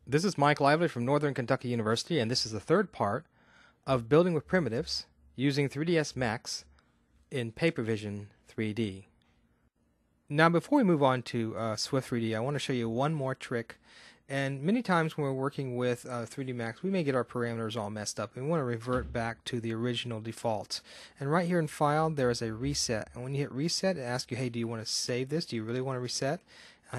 This is Mike Lively from Northern Kentucky University, and this is the third part of building with primitives using 3ds Max in PaperVision 3D. Now, before we move on to Swift3D, I want to show you one more trick. And many times when we're working with 3D Max, we may get our parameters all messed up, and we want to revert back to the original defaults. And right here in File, there is a reset. And when you hit reset, it asks you, hey, do you want to save this? Do you really want to reset?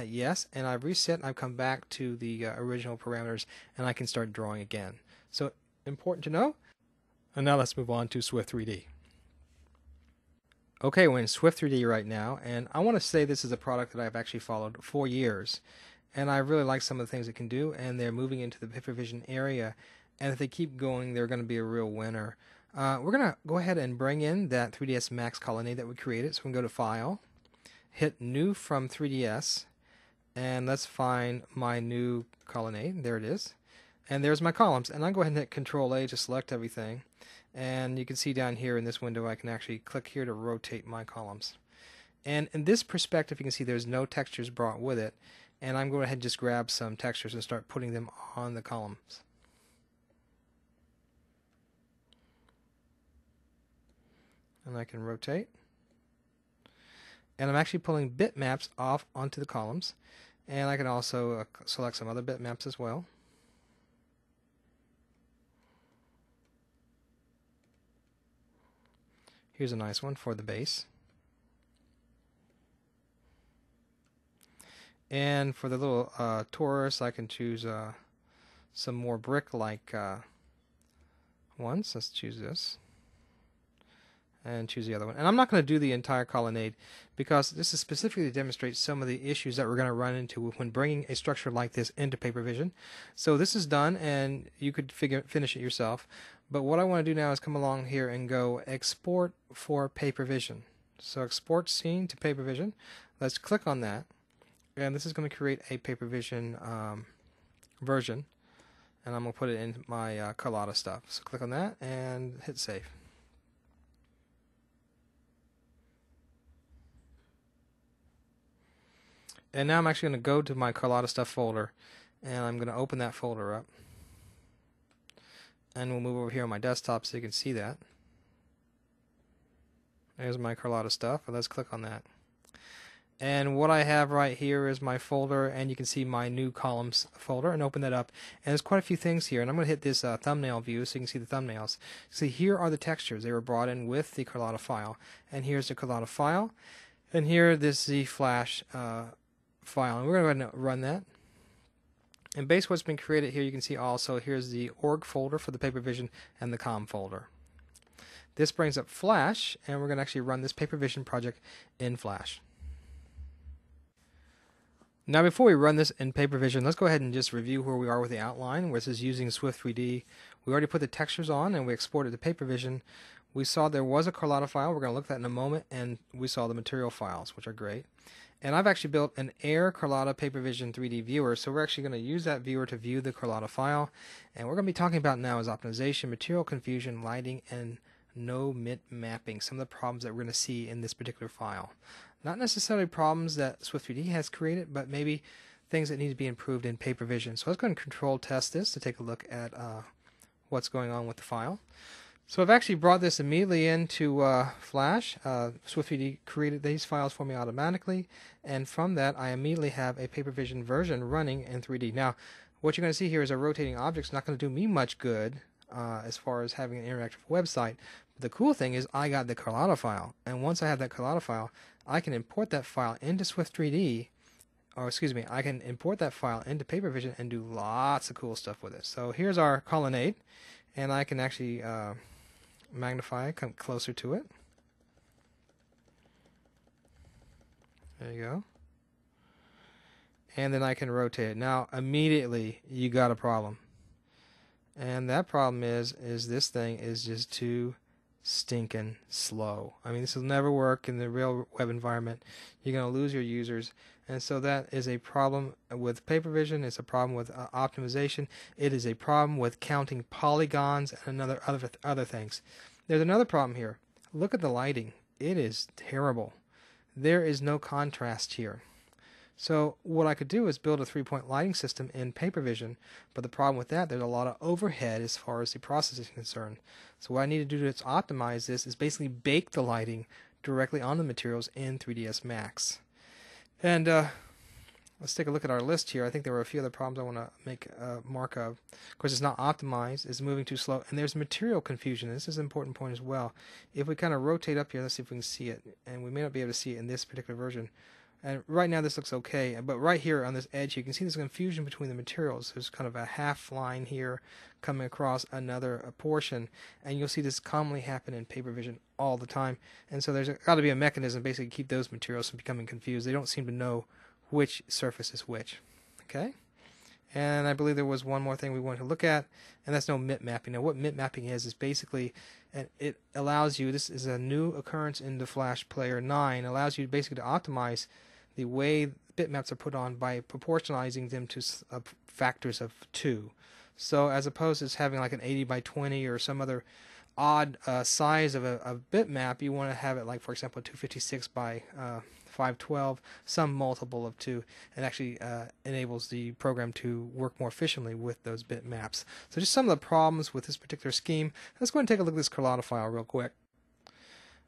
Yes, and I've reset, and I've come back to the original parameters, and I can start drawing again. So, important to know. And now let's move on to Swift3D. Okay, we're in Swift3D right now, and I want to say this is a product that I've actually followed for years. And I really like some of the things it can do, and they're moving into the PaperVision area. And if they keep going, they're going to be a real winner. We're going to go ahead and bring in that 3ds Max colonnade that we created. So we can go to File, hit New from 3ds, and let's find my new colonnade. There it is. And there's my columns. And I'll go ahead and hit Control-A to select everything. And you can see down here in this window, I can actually click here to rotate my columns. And in this perspective, you can see there's no textures brought with it. And I'm going to go ahead and just grab some textures and start putting them on the columns. And I can rotate. And I'm actually pulling bitmaps off onto the columns. And I can also select some other bitmaps as well. Here's a nice one for the base. And for the little torus, I can choose some more brick-like ones. Let's choose this. And choose the other one. And I'm not going to do the entire colonnade because this is specifically to demonstrate some of the issues that we're going to run into when bringing a structure like this into PaperVision. So this is done, and you could finish it yourself. But what I want to do now is come along here and go Export for PaperVision. So Export Scene to PaperVision. Let's click on that. And this is going to create a PaperVision version. And I'm going to put it in my Collada stuff. So click on that and hit Save. And now I'm actually going to go to my Collada stuff folder, and I'm going to open that folder up. And we'll move over here on my desktop so you can see that. There's my Collada stuff. Let's click on that. And what I have right here is my folder, and you can see my new columns folder, and open that up. And there's quite a few things here, and I'm going to hit this thumbnail view so you can see the thumbnails. See, here are the textures. They were brought in with the Collada file. And here's the Collada file. And here, this Z Flash file, and we're going to go ahead and run that. And based on what's been created here, you can see also here's the org folder for the PaperVision and the com folder. This brings up Flash, and we're going to actually run this PaperVision project in Flash. Now, before we run this in PaperVision, let's go ahead and just review where we are with the outline, where this is using Swift3D. We already put the textures on, and we exported to PaperVision. We saw there was a Collada file. We're going to look at that in a moment, and we saw the material files, which are great. And I've actually built an Air Collada PaperVision 3D viewer, so we're actually going to use that viewer to view the Collada file. And we're going to be talking about now is optimization, material confusion, lighting, and no-mit mapping, some of the problems that we're going to see in this particular file. Not necessarily problems that Swift3D has created, but maybe things that need to be improved in PaperVision. So let's go ahead and control test this to take a look at what's going on with the file. So I've actually brought this immediately into Flash. Swift3D created these files for me automatically, and from that I immediately have a PaperVision version running in 3D. Now, what you're going to see here is a rotating object. It's not going to do me much good as far as having an interactive website. But the cool thing is I got the Collada file, and once I have that Collada file, I can import that file into Swift3D, or excuse me, I can import that file into PaperVision and do lots of cool stuff with it. So here's our colonnade, and I can actually magnify, come closer to it. There you go. And then I can rotate it. Now, immediately, you got a problem. And that problem is this thing is just too stinking slow. I mean, this will never work in the real web environment. You're going to lose your users. And so that is a problem with PaperVision. It's a problem with optimization. It is a problem with counting polygons and other things. There's another problem here. Look at the lighting. It is terrible. There is no contrast here. So what I could do is build a 3-point lighting system in PaperVision, but the problem with that, there's a lot of overhead as far as the process is concerned. So what I need to do to optimize this is basically bake the lighting directly on the materials in 3ds Max. And let's take a look at our list here. I think there were a few other problems I want to make a mark of. Of course, it's not optimized, it's moving too slow, and there's material confusion. This is an important point as well. If we kind of rotate up here, let's see if we can see it, and we may not be able to see it in this particular version. And right now this looks okay, but right here on this edge you can see there's confusion between the materials. There's kind of a half line here coming across another portion, and you'll see this commonly happen in PaperVision all the time. And so there's got to be a mechanism basically to keep those materials from becoming confused. They don't seem to know which surface is which. Okay? And I believe there was one more thing we wanted to look at, and that's no mip mapping. Now what mip mapping is basically, and it allows you, this is a new occurrence in the Flash Player 9, allows you basically to optimize the way bitmaps are put on by proportionalizing them to factors of 2. So as opposed to just having like an 80 by 20 or some other odd size of a bitmap, you want to have it like, for example, 256 by 512, some multiple of 2, and actually enables the program to work more efficiently with those bitmaps. So just some of the problems with this particular scheme. Let's go ahead and take a look at this Collada file real quick.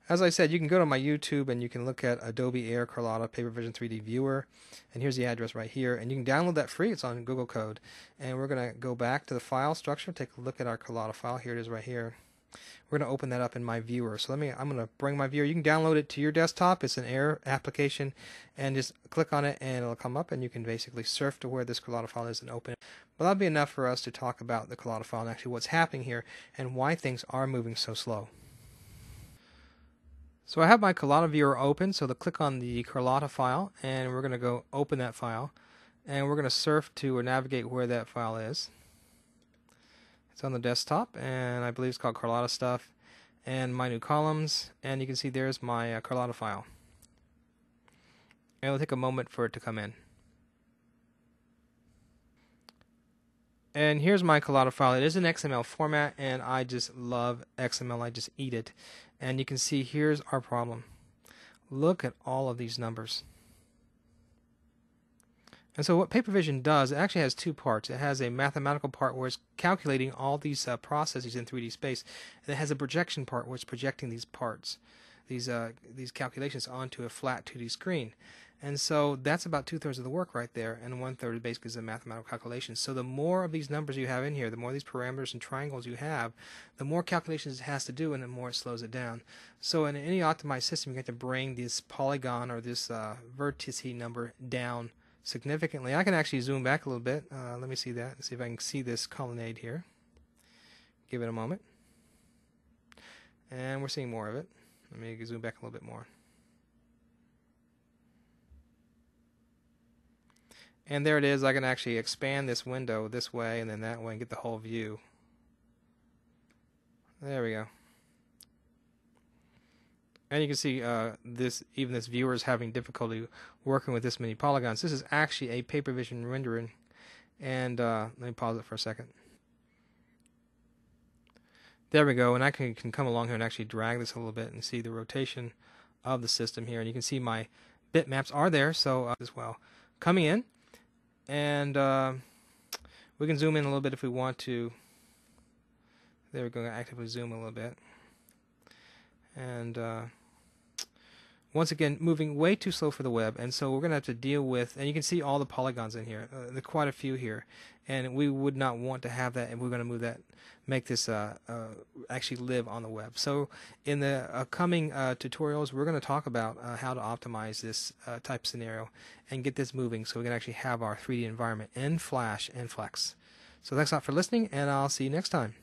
As I said, you can go to my YouTube and you can look at Adobe Air Collada PaperVision 3D Viewer, and here's the address right here, and you can download that free. It's on Google Code. And we're going to go back to the file structure, take a look at our Collada file. Here it is right here. We're going to open that up in my viewer. So I'm going to bring my viewer. You can download it to your desktop. It's an Air application, and just click on it and it'll come up, and you can basically surf to where this Collada file is and open it. But that'll be enough for us to talk about the Collada file and actually what's happening here and why things are moving so slow. So I have my Collada viewer open, so click on the Collada file, and we're going to go open that file, and we're going to surf to or navigate where that file is. It's on the desktop, and I believe it's called Collada Stuff, and my new columns, and you can see there's my Collada file. And it'll take a moment for it to come in. And here's my Collada file. It is an XML format, and I just love XML. I just eat it. And you can see here's our problem. Look at all of these numbers. And so what PaperVision does, it actually has two parts. It has a mathematical part where it's calculating all these processes in 3D space, and it has a projection part where it's projecting these parts, these calculations onto a flat 2D screen. And so that's about 2/3 of the work right there, and 1/3 basically is the mathematical calculations. So the more of these numbers you have in here, the more of these parameters and triangles you have, the more calculations it has to do, and the more it slows it down. So in any optimized system, you have to bring this polygon or this vertice number down significantly. I can actually zoom back a little bit. Let me see that and see if I can see this colonnade here. Give it a moment. And we're seeing more of it. Let me zoom back a little bit more. And there it is. I can actually expand this window this way and then that way and get the whole view. There we go. And you can see even this viewer is having difficulty working with this many polygons. This is actually a PaperVision rendering. And let me pause it for a second. There we go. And I can come along here and actually drag this a little bit and see the rotation of the system here. And you can see my bitmaps are there so as well. Coming in. And we can zoom in a little bit if we want to. There we go. Actively zoom a little bit. And once again, moving way too slow for the web. And so we're going to have to deal with, and you can see all the polygons in here. There are quite a few here. And we would not want to have that, and we're going to move that, make this actually live on the web. So in the coming tutorials, we're going to talk about how to optimize this type scenario and get this moving so we can actually have our 3D environment in Flash and Flex. So thanks a lot for listening, and I'll see you next time.